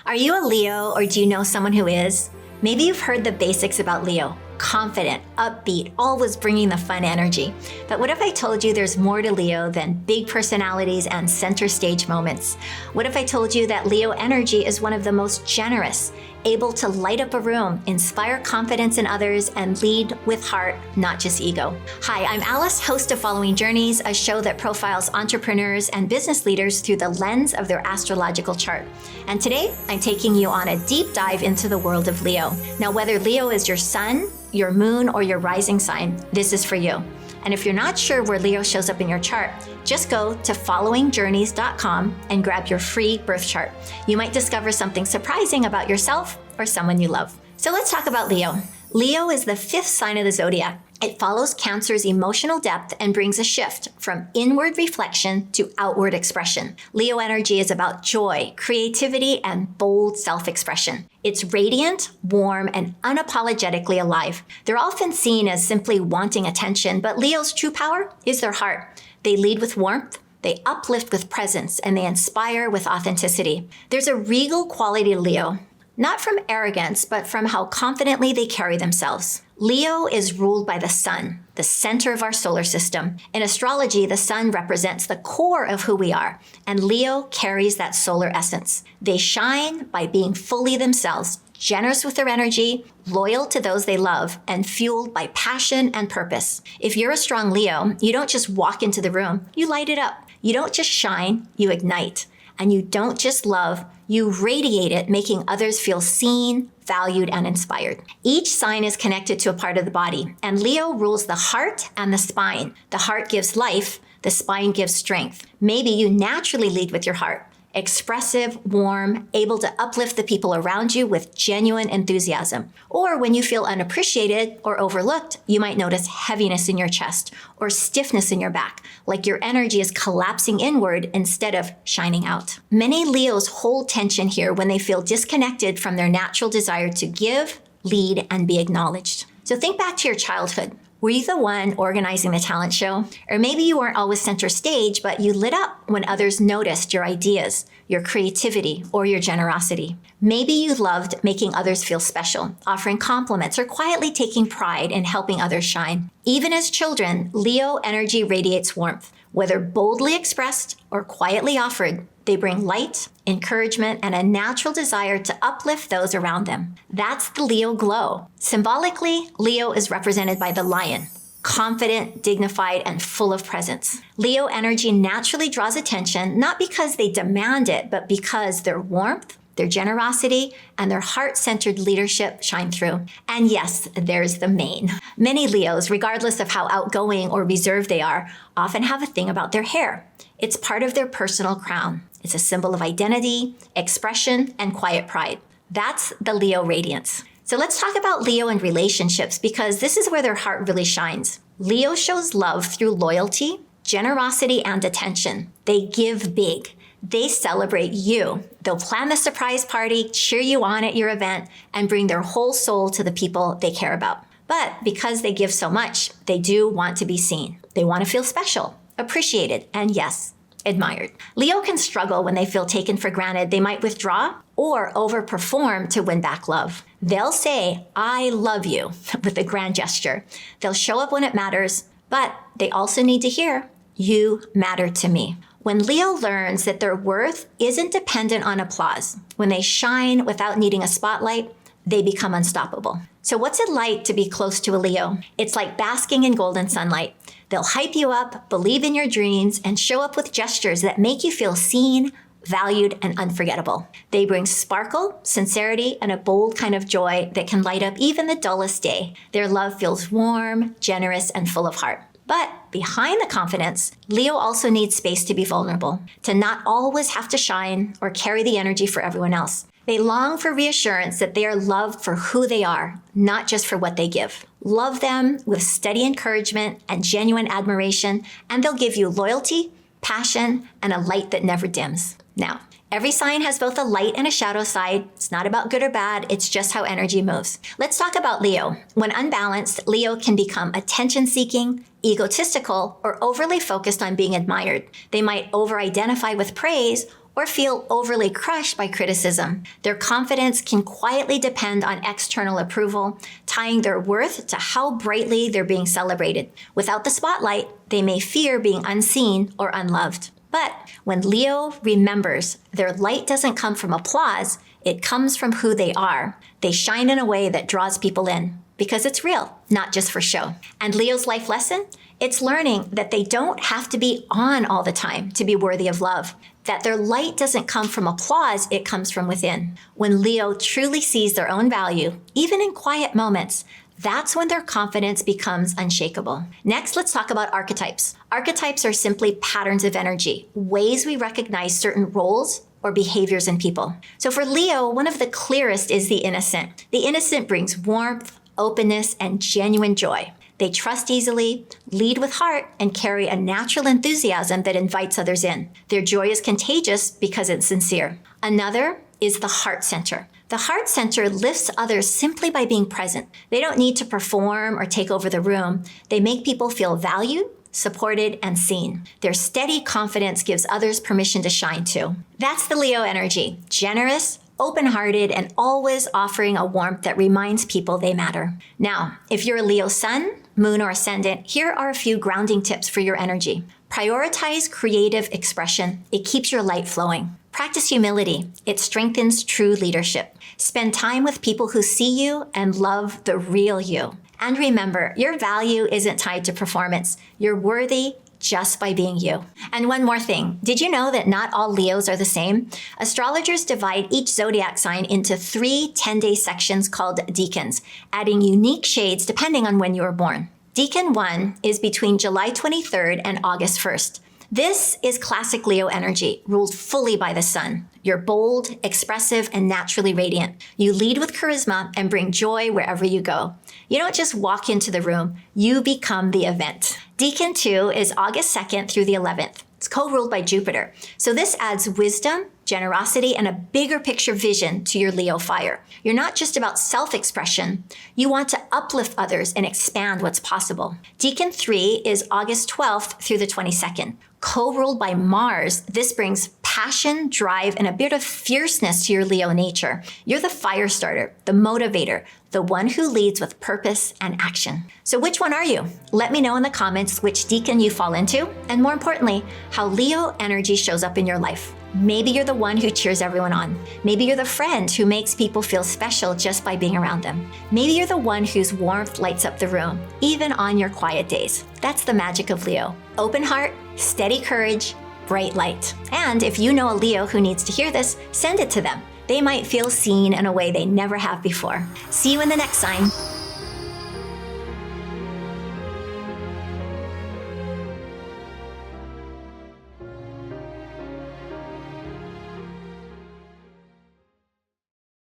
Are you a Leo, or do you know someone who is? Maybe you've heard the basics about Leo. Confident, upbeat, always bringing the fun energy. But what if I told you there's more to Leo than big personalities and center stage moments? What if I told you that Leo energy is one of the most generous, able to light up a room, inspire confidence in others, and lead with heart, not just ego? Hi, I'm Alice, host of Following Journeys, a show that profiles entrepreneurs and business leaders through the lens of their astrological chart. And today, I'm taking you on a deep dive into the world of Leo. Now, whether Leo is your sun, your moon, or your rising sign, this is for you. And if you're not sure where Leo shows up in your chart, just go to followingjourneys.com and grab your free birth chart. You might discover something surprising about yourself or someone you love. So let's talk about Leo. Leo is the fifth sign of the zodiac. It follows Cancer's emotional depth and brings a shift from inward reflection to outward expression. Leo energy is about joy, creativity, and bold self-expression. It's radiant, warm, and unapologetically alive. They're often seen as simply wanting attention, but Leo's true power is their heart. They lead with warmth, they uplift with presence, and they inspire with authenticity. There's a regal quality to Leo, not from arrogance, but from how confidently they carry themselves. Leo is ruled by the sun, the center of our solar system. In astrology, the sun represents the core of who we are, and Leo carries that solar essence. They shine by being fully themselves, generous with their energy, loyal to those they love, and fueled by passion and purpose. If you're a strong Leo, you don't just walk into the room, you light it up. You don't just shine, you ignite. And you don't just love, you radiate it, making others feel seen, valued, and inspired. Each sign is connected to a part of the body, and Leo rules the heart and the spine. The heart gives life, the spine gives strength. Maybe you naturally lead with your heart. Expressive, warm, able to uplift the people around you with genuine enthusiasm. Or when you feel unappreciated or overlooked, you might notice heaviness in your chest or stiffness in your back, like your energy is collapsing inward instead of shining out. Many Leos hold tension here when they feel disconnected from their natural desire to give, lead, and be acknowledged. So think back to your childhood. Were you the one organizing the talent show? Or maybe you weren't always center stage, but you lit up when others noticed your ideas, your creativity, or your generosity. Maybe you loved making others feel special, offering compliments, or quietly taking pride in helping others shine. Even as children, Leo energy radiates warmth. Whether boldly expressed or quietly offered, they bring light, encouragement, and a natural desire to uplift those around them. That's the Leo glow. Symbolically, Leo is represented by the lion, confident, dignified, and full of presence. Leo energy naturally draws attention, not because they demand it, but because their warmth, their generosity, and their heart-centered leadership shine through. And yes, there's the mane. Many Leos, regardless of how outgoing or reserved they are, often have a thing about their hair. It's part of their personal crown. It's a symbol of identity, expression, and quiet pride. That's the Leo radiance. So let's talk about Leo and relationships, because this is where their heart really shines. Leo shows love through loyalty, generosity, and attention. They give big. They celebrate you. They'll plan the surprise party, cheer you on at your event, and bring their whole soul to the people they care about. But because they give so much, they do want to be seen. They want to feel special, appreciated, and yes, admired. Leo can struggle when they feel taken for granted. They might withdraw or overperform to win back love. They'll say, "I love you," with a grand gesture. They'll show up when it matters, but they also need to hear, "You matter to me." When Leo learns that their worth isn't dependent on applause, when they shine without needing a spotlight, they become unstoppable. So what's it like to be close to a Leo? It's like basking in golden sunlight. They'll hype you up, believe in your dreams, and show up with gestures that make you feel seen, valued, and unforgettable. They bring sparkle, sincerity, and a bold kind of joy that can light up even the dullest day. Their love feels warm, generous, and full of heart. But behind the confidence, Leo also needs space to be vulnerable, to not always have to shine or carry the energy for everyone else. They long for reassurance that they are loved for who they are, not just for what they give. Love them with steady encouragement and genuine admiration, and they'll give you loyalty, passion, and a light that never dims. Now, every sign has both a light and a shadow side. It's not about good or bad, it's just how energy moves. Let's talk about Leo. When unbalanced, Leo can become attention-seeking, egotistical, or overly focused on being admired. They might over-identify with praise or feel overly crushed by criticism. Their confidence can quietly depend on external approval, tying their worth to how brightly they're being celebrated. Without the spotlight, they may fear being unseen or unloved. But when Leo remembers their light doesn't come from applause, it comes from who they are. They shine in a way that draws people in because it's real, not just for show. And Leo's life lesson? It's learning that they don't have to be on all the time to be worthy of love, that their light doesn't come from applause, it comes from within. When Leo truly sees their own value, even in quiet moments, that's when their confidence becomes unshakable. Next, let's talk about archetypes. Archetypes are simply patterns of energy, ways we recognize certain roles or behaviors in people. So for Leo, one of the clearest is the innocent. The innocent brings warmth, openness, and genuine joy. They trust easily, lead with heart, and carry a natural enthusiasm that invites others in. Their joy is contagious because it's sincere. Another is the heart center. The heart center lifts others simply by being present. They don't need to perform or take over the room. They make people feel valued, supported, and seen. Their steady confidence gives others permission to shine too. That's the Leo energy, generous, open-hearted, and always offering a warmth that reminds people they matter. Now, if you're a Leo sun, moon, or ascendant, here are a few grounding tips for your energy. Prioritize creative expression. It keeps your light flowing. Practice humility. It strengthens true leadership. Spend time with people who see you and love the real you. And remember, your value isn't tied to performance. You're worthy just by being you. And one more thing. Did you know that not all Leos are the same? Astrologers divide each zodiac sign into 3 10-day sections called Decans, adding unique shades depending on when you were born. Decan 1 is between July 23rd and August 1st. This is classic Leo energy, ruled fully by the sun. You're bold, expressive, and naturally radiant. You lead with charisma and bring joy wherever you go. You don't just walk into the room, you become the event. Decan 2 is August 2nd through the 11th. It's co-ruled by Jupiter. So this adds wisdom, generosity, and a bigger picture vision to your Leo fire. You're not just about self-expression. You want to uplift others and expand what's possible. Decan 3 is August 12th through the 22nd. Co-ruled by Mars, this brings passion, drive, and a bit of fierceness to your Leo nature. You're the fire starter, the motivator, the one who leads with purpose and action. So which one are you? Let me know in the comments which Decan you fall into, and more importantly, how Leo energy shows up in your life. Maybe you're the one who cheers everyone on. Maybe you're the friend who makes people feel special just by being around them. Maybe you're the one whose warmth lights up the room, even on your quiet days. That's the magic of Leo. Open heart, steady courage, bright light. And if you know a Leo who needs to hear this, send it to them. They might feel seen in a way they never have before. See you in the next sign.